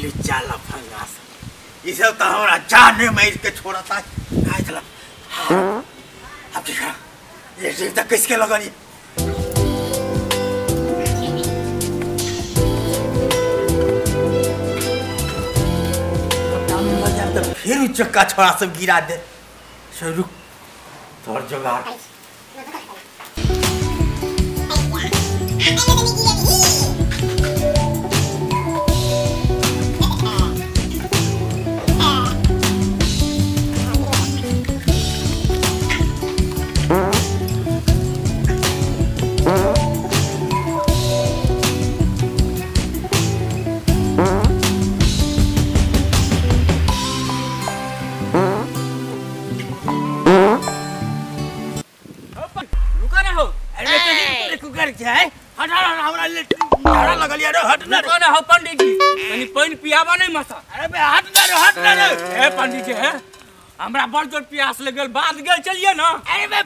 अरे चल फंगास इसे तो हमारा जान में इसके छोड़ा था आए चला अब देखा ये जीव तक किसके लगा नहीं फिर चक्का छोड़ा सब गिरा दे शुरू थोड़ जुगाड़ हमरा बड़ जोर प्यास लगल बाद गेल चलिए ना अरे बे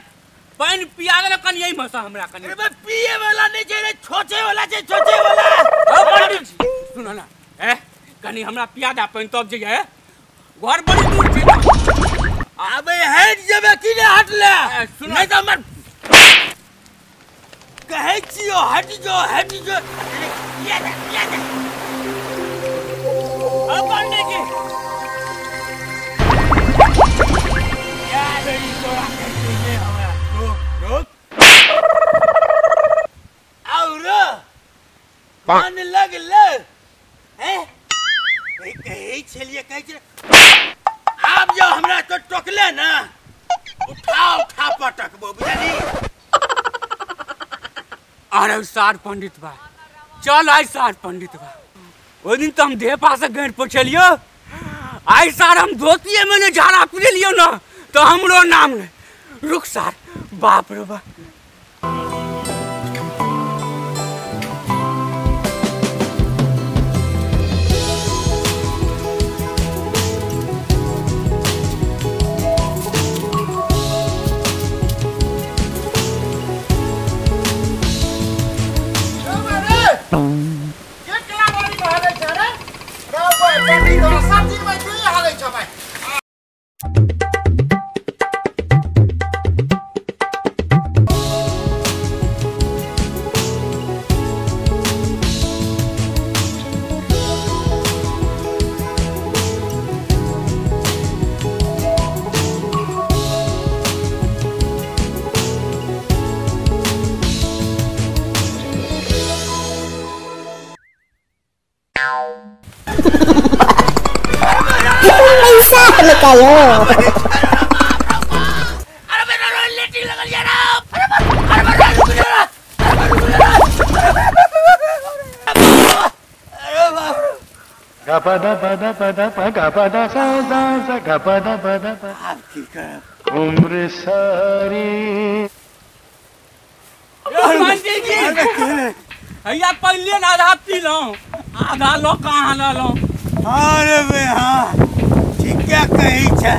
पानी पिया गेल कनी यही मसा हमरा कनी अरे बे पिए वाला नहीं छै रे छोचे वाला छै छोचे वाला ओ पंडित जी सुनो ना ए कनी हमरा पिया दा पानी तब जे है घर बड़ी दूर छै अबे हट जेबे कि ने हट ले नहीं त हमर कहै छियो हट जो पिया दे ओ पंडित जी पान लग ले हैं कहीं चलिए आप जो हमरा तो टोकले ना उठा पटकबो बुझली अरे सार पंडित बा चल आई सार पंडित बा ओ दिन तो हम देह पास गैर पछलियो आई सार हम धोतिए में झाड़ा पी लियो ना तो हमरो नाम ले रुक सार बाप रे बा Kayo. Ano ba na leting lang yan? Gapada pada sa gapada pada umr sari भैया पहले ना आधा पी लो आधा लो कहाँ ना लो अरे बे हाँ क्या कही छे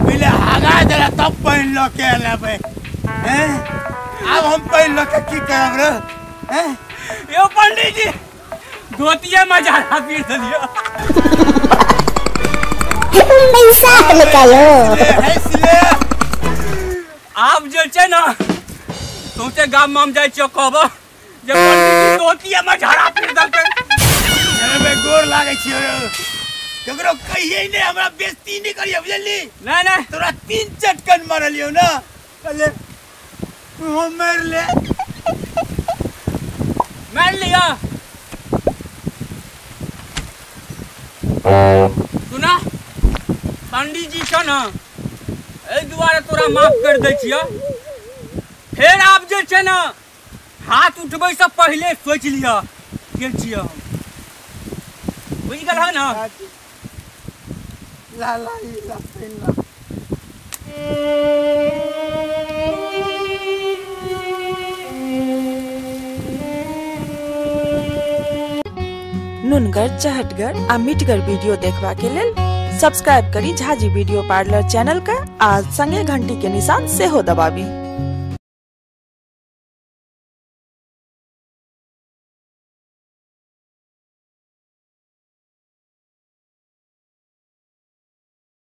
पहले हागा जरा तब पहन लो के लेबे हैं अब हम पहन लो के की करब रे हैं यो पंडित जी धोतिया में झाड़ा पी दियो पैसा निकालो इसलिए आप जे छे ना सोचे गाम में हम जाय छ कहबो जे पंडित जी धोतिया में झाड़ा पी दलके अरे बे गोर लागे छी ककरो कहिए ने हमरा बेइज्जती नहीं करियो बुझली नहीं तोरा 3 चटकन मारलियो ना अले हम मार लिया सुना पंडित जी छ ना ए दुआरे तोरा माफ कर दै छियो फिर आप जे छै ना हाथ उठबै से पहले सोच लिया के छियो बुझ गेल है ना ला नुनगर चहटगर आ मिटगर वीडियो देखबा के लेल सब्सक्राइब करी झाजी वीडियो पार्लर चैनल का आज संगे घंटी के निशान से हो दबाबी।